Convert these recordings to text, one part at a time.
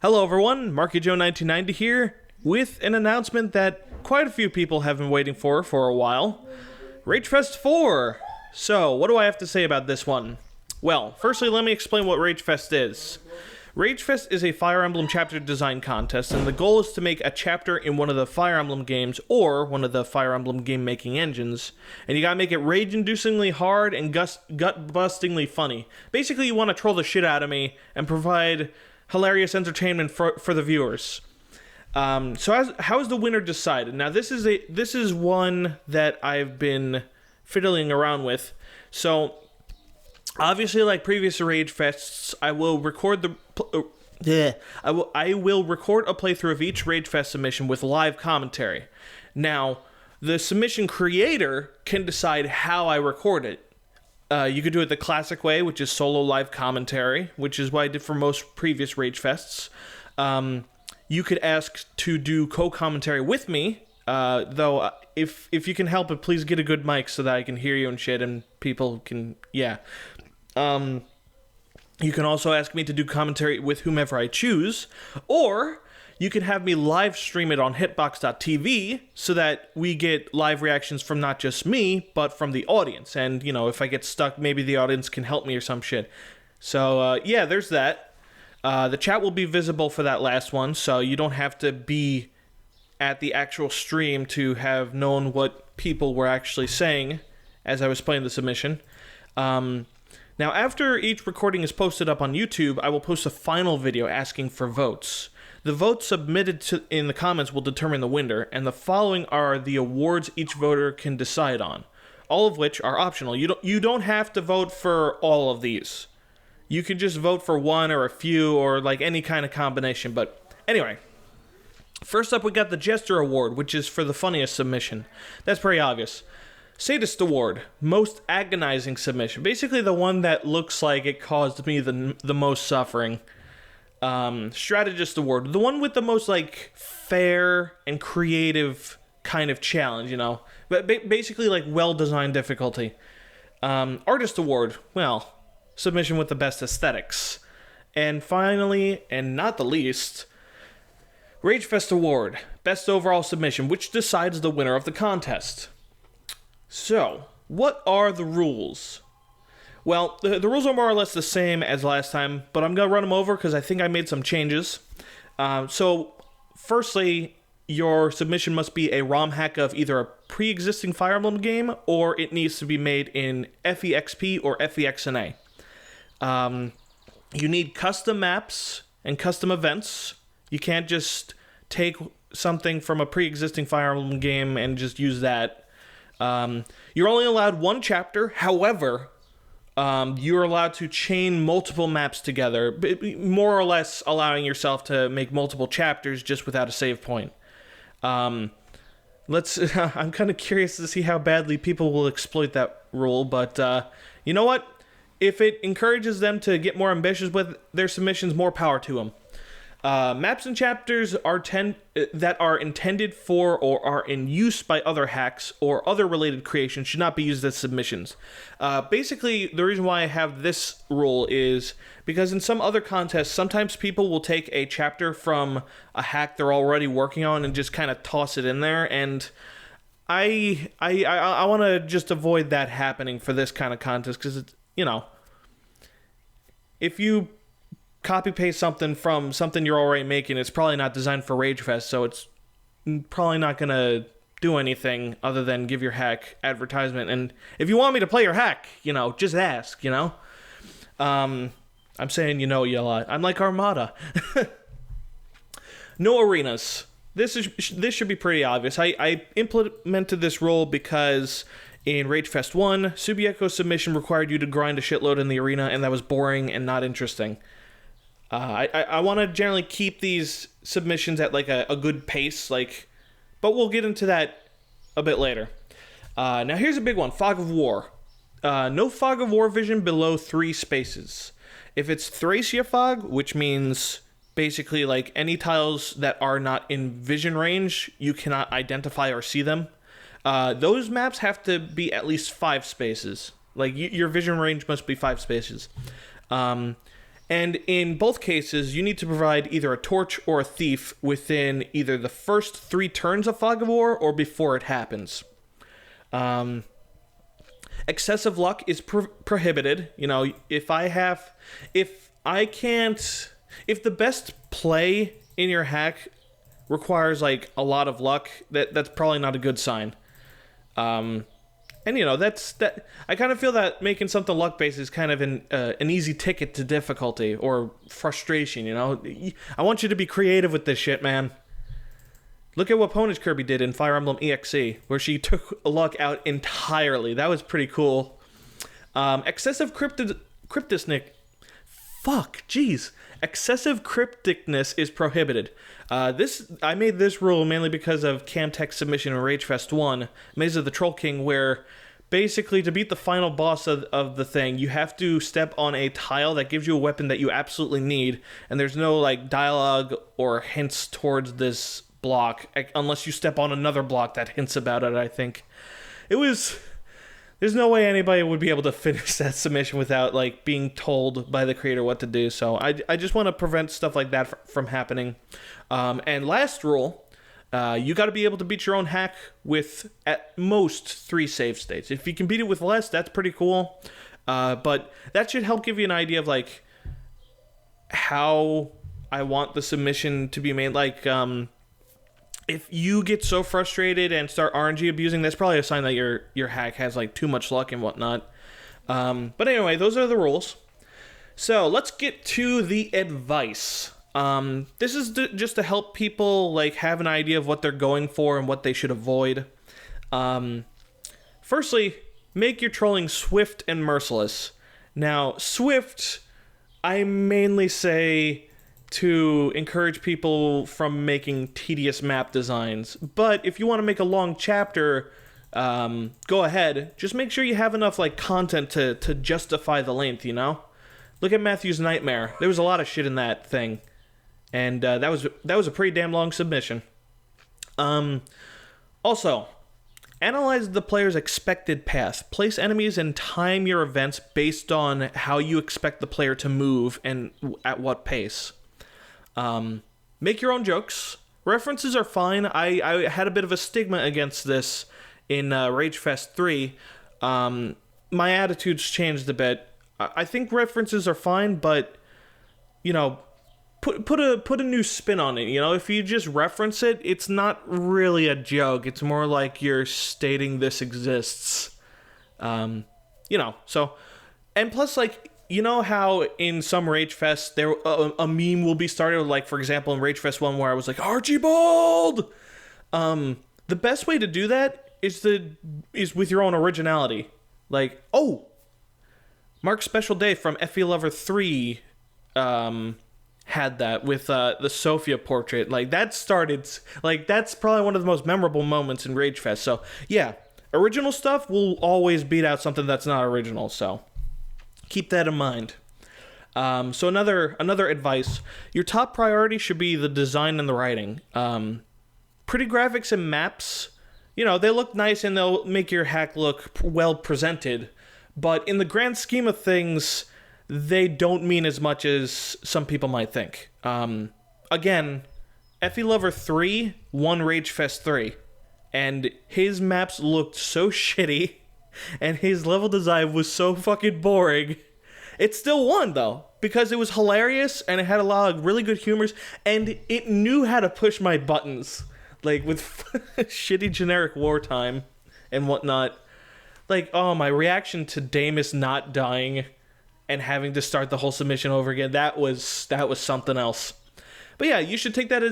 Hello everyone, Marky Joe 1990 here, with an announcement that quite a few people have been waiting for a while. Ragefest 4! So, what do I have to say about this one? Well, firstly let me explain what Ragefest is. Ragefest is a Fire Emblem chapter design contest, and the goal is to make a chapter in one of the Fire Emblem games, or one of the Fire Emblem game-making engines, and you gotta make it rage-inducingly hard and gut-bustingly funny. Basically, you want to troll the shit out of me and provide hilarious entertainment for the viewers. So how is the winner decided? Now, this is one that I've been fiddling around with. So, obviously, like previous Rage Fests, I will record I will record a playthrough of each Rage Fest submission with live commentary. Now, the submission creator can decide how I record it. You could do it the classic way, which is solo live commentary, which is what I did for most previous Rage Fests. You could ask to do co-commentary with me, though if you can help it, please get a good mic so that I can hear you and shit, and people can, yeah. You can also ask me to do commentary with whomever I choose, or you can have me live stream it on Hitbox.tv so that we get live reactions from not just me, but from the audience. And, you know, if I get stuck, maybe the audience can help me or some shit. So, yeah, there's that. The chat will be visible for that last one, so you don't have to be at the actual stream to have known what people were actually saying as I was playing the submission. Now, after each recording is posted up on YouTube, I will post a final video asking for votes. The votes submitted in the comments will determine the winner, and the following are the awards each voter can decide on, all of which are optional. You don't have to vote for all of these. You can just vote for one or a few or like any kind of combination. But anyway, first up we got the Jester Award, which is for the funniest submission. That's pretty obvious. Sadist Award, most agonizing submission. Basically the one that looks like it caused me the most suffering. Strategist Award, the one with the most like fair and creative kind of challenge, you know, but basically like well-designed difficulty. Artist Award, well, submission with the best aesthetics. And finally, and not the least, Ragefest Award, best overall submission, which decides the winner of the contest. So, what are the rules? Well, the rules are more or less the same as last time, but I'm going to run them over because I think I made some changes. So, firstly, your submission must be a ROM hack of either a pre-existing Fire Emblem game, or it needs to be made in FEXP or FEXNA. You need custom maps and custom events. You can't just take something from a pre-existing Fire Emblem game and just use that. You're only allowed one chapter, however, you're allowed to chain multiple maps together, more or less allowing yourself to make multiple chapters just without a save point. I'm kind of curious to see how badly people will exploit that rule, but you know what? If it encourages them to get more ambitious with their submissions, more power to them. Maps and chapters that are intended for or are in use by other hacks or other related creations should not be used as submissions. Basically, the reason why I have this rule is because in some other contests, sometimes people will take a chapter from a hack they're already working on and just kind of toss it in there, and I want to just avoid that happening for this kind of contest, because it's, you know, if you copy-paste something from something you're already making, it's probably not designed for Ragefest, so it's probably not going to do anything other than give your hack advertisement. And if you want me to play your hack, you know, just ask, you know? I'm saying you know a lot. I'm like Armada. No arenas. This should be pretty obvious. I implemented this rule because in Ragefest 1, Subieko's submission required you to grind a shitload in the arena, and that was boring and not interesting. I want to generally keep these submissions at like a good pace, but we'll get into that a bit later. Now here's a big one, Fog of War. No Fog of War vision below 3 spaces. If it's Thracia Fog, which means basically like any tiles that are not in vision range, you cannot identify or see them. Those maps have to be at least 5 spaces. Like your vision range must be 5 spaces. And in both cases, you need to provide either a torch or a thief within either the first 3 turns of Fog of War or before it happens. Excessive luck is prohibited. You know, if the best play in your hack requires like a lot of luck, that's probably not a good sign. And you know, that I kind of feel that making something luck based is kind of an easy ticket to difficulty or frustration. You know, I want you to be creative with this shit, man. Look at what Pwnage Kirby did in Fire Emblem EXE, where she took luck out entirely. That was pretty cool. Excessive Excessive crypticness is prohibited. I made this rule mainly because of Camtech's submission in Ragefest 1, Maze of the Troll King, where basically to beat the final boss of the thing, you have to step on a tile that gives you a weapon that you absolutely need, and there's no like dialogue or hints towards this block unless you step on another block that hints about it. I think there's no way anybody would be able to finish that submission without like being told by the creator what to do. So I just want to prevent stuff like that from happening. And last rule, you got to be able to beat your own hack with at most 3 save states. If you can beat it with less, that's pretty cool. But that should help give you an idea of like how I want the submission to be made. Like if you get so frustrated and start RNG abusing, that's probably a sign that your hack has like too much luck and whatnot. But anyway, those are the rules. So let's get to the advice. This is just to help people like have an idea of what they're going for and what they should avoid. Firstly, make your trolling swift and merciless. Now, swift, I mainly say to encourage people from making tedious map designs. But if you want to make a long chapter, go ahead. Just make sure you have enough like content to justify the length, you know? Look at Matthew's Nightmare. There was a lot of shit in that thing. And that was a pretty damn long submission. Also, analyze the player's expected path. Place enemies and time your events based on how you expect the player to move and at what pace. Make your own jokes. References are fine. I had a bit of a stigma against this in Ragefest 3. My attitude's changed a bit. I think references are fine, but you know, put a new spin on it. You know, if you just reference it, it's not really a joke. It's more like you're stating this exists. You know, so, and plus, like, you know how in some Ragefest there a meme will be started, like for example in Ragefest 1 where I was like Archibald. The best way to do that is with your own originality. Like, oh, Mark's Special Day from FE Lover 3 had that with the Sophia portrait. Like that started, like that's probably one of the most memorable moments in Ragefest. So yeah, original stuff will always beat out something that's not original. So keep that in mind. So another advice, your top priority should be the design and the writing. Pretty graphics and maps, you know, they look nice and they'll make your hack look well presented, but in the grand scheme of things, they don't mean as much as some people might think. Again, FE Lover 3 won Ragefest 3, and his maps looked so shitty, and his level design was so fucking boring. It still won, though, because it was hilarious, and it had a lot of really good humors, and it knew how to push my buttons, like, with shitty generic wartime and whatnot. Like, oh, my reaction to Damus not dying and having to start the whole submission over again, that was something else. But yeah, you should take that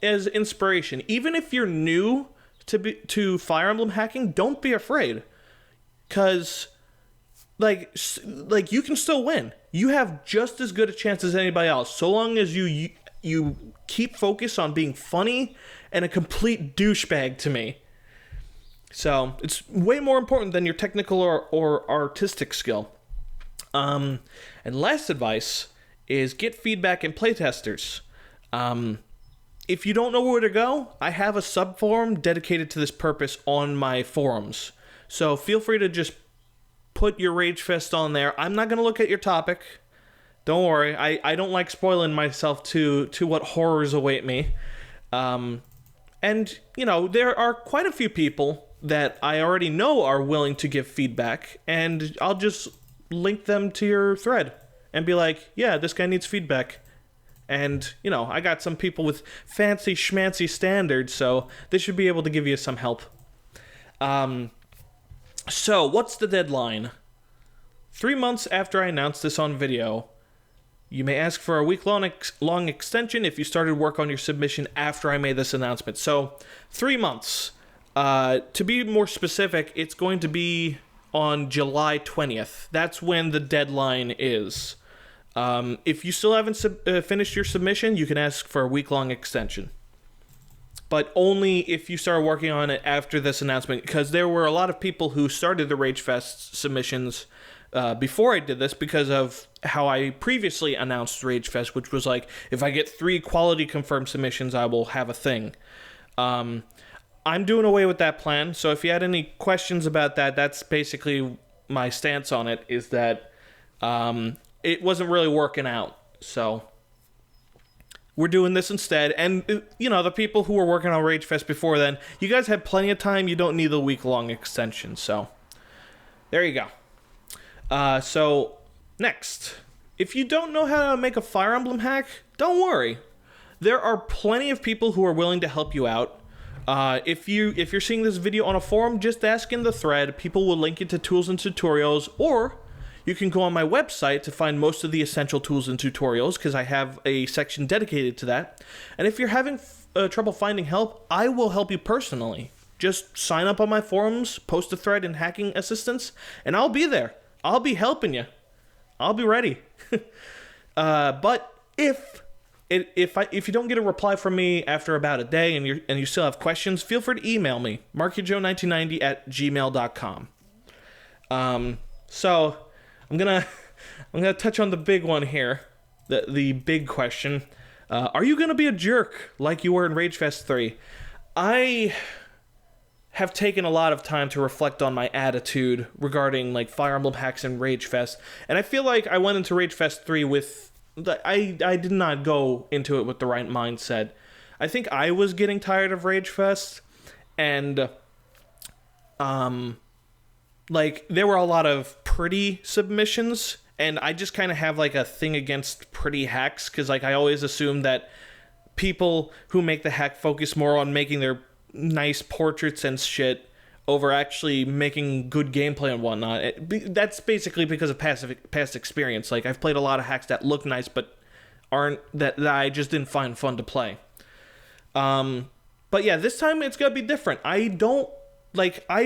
as inspiration. Even if you're new to Fire Emblem hacking, don't be afraid. Because, like you can still win. You have just as good a chance as anybody else, so long as you keep focus on being funny and a complete douchebag to me. So, it's way more important than your technical or artistic skill. And last advice is get feedback and playtesters. If you don't know where to go, I have a subforum dedicated to this purpose on my forums. So feel free to just put your Ragefest on there. I'm not going to look at your topic. Don't worry. I don't like spoiling myself to what horrors await me. And, you know, there are quite a few people that I already know are willing to give feedback, and I'll just link them to your thread and be like, yeah, this guy needs feedback. And, you know, I got some people with fancy schmancy standards, so this should be able to give you some help. So, what's the deadline? 3 months after I announced this on video, you may ask for a week-long long extension if you started work on your submission after I made this announcement. So, 3 months. To be more specific, it's going to be on July 20th. That's when the deadline is. If you still haven't finished your submission, you can ask for a week-long extension. But only if you start working on it after this announcement, because there were a lot of people who started the Ragefest submissions before I did this because of how I previously announced Ragefest, which was like, if I get 3 quality confirmed submissions, I will have a thing. I'm doing away with that plan, so if you had any questions about that, that's basically my stance on it, is that it wasn't really working out, so we're doing this instead. And, you know, the people who were working on Ragefest before then, you guys had plenty of time. You don't need the week-long extension, so there you go. So, next. If you don't know how to make a Fire Emblem hack, don't worry. There are plenty of people who are willing to help you out. If you're seeing this video on a forum, just ask in the thread. People will link you to tools and tutorials, or you can go on my website to find most of the essential tools and tutorials, because I have a section dedicated to that. And if you're having trouble finding help, I will help you personally. Just sign up on my forums, post a thread in hacking assistance, and I'll be there. I'll be helping you. I'll be ready. But if you don't get a reply from me after about a day and you still have questions, feel free to email me, markyjoe1990@gmail.com. So I'm gonna touch on the big one here, the big question. Are you gonna be a jerk like you were in Ragefest 3? I have taken a lot of time to reflect on my attitude regarding like Fire Emblem hacks and Ragefest, and I feel like I went into Ragefest 3 with I did not go into it with the right mindset. I think I was getting tired of Ragefest, and like there were a lot of pretty submissions, and I just kind of have like a thing against pretty hacks, because like I always assume that people who make the hack focus more on making their nice portraits and shit over actually making good gameplay and whatnot. That's basically because of past experience. Like, I've played a lot of hacks that look nice, but aren't that I just didn't find fun to play. But yeah, this time it's gonna be different. I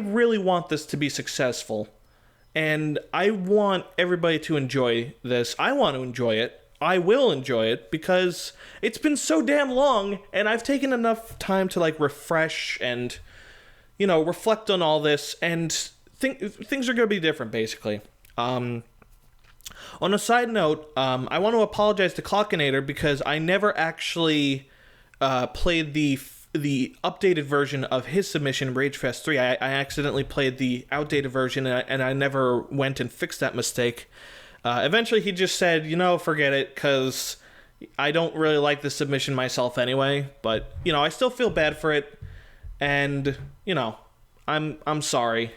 really want this to be successful, and I want everybody to enjoy this. I want to enjoy it. I will enjoy it, because it's been so damn long, and I've taken enough time to like refresh and, you know, reflect on all this, and things are going to be different, basically. On a side note, I want to apologize to Clockinator, because I never actually played the updated version of his submission, Ragefest 3. I accidentally played the outdated version, and I never went and fixed that mistake. Eventually, he just said, you know, forget it, because I don't really like the submission myself anyway. But, you know, I still feel bad for it, and, you know, I'm sorry.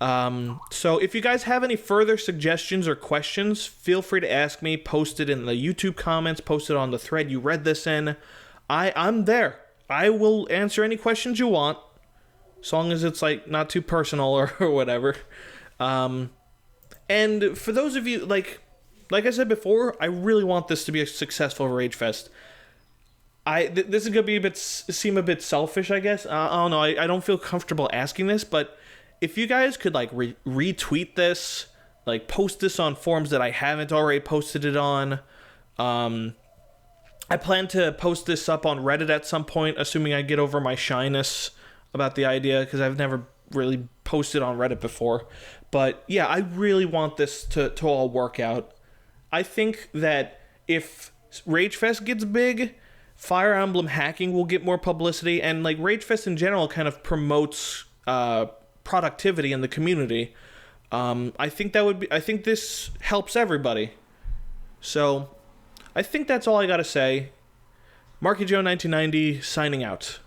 So if you guys have any further suggestions or questions, feel free to ask me. Post it in the YouTube comments, post it on the thread you read this in. I'm there. I will answer any questions you want, as long as it's like not too personal or whatever. And for those of you, like I said before, I really want this to be a successful Ragefest. This is gonna be seem a bit selfish, I guess. I don't know. I don't feel comfortable asking this, but if you guys could like retweet this, like post this on forums that I haven't already posted it on. I plan to post this up on Reddit at some point, assuming I get over my shyness about the idea, because I've never really posted on Reddit before. But yeah, I really want this to all work out. I think that if Ragefest gets big, Fire Emblem hacking will get more publicity, and like Ragefest in general kind of promotes productivity in the community. I think this helps everybody. So I think that's all I gotta say. Marky Joe 1990 signing out.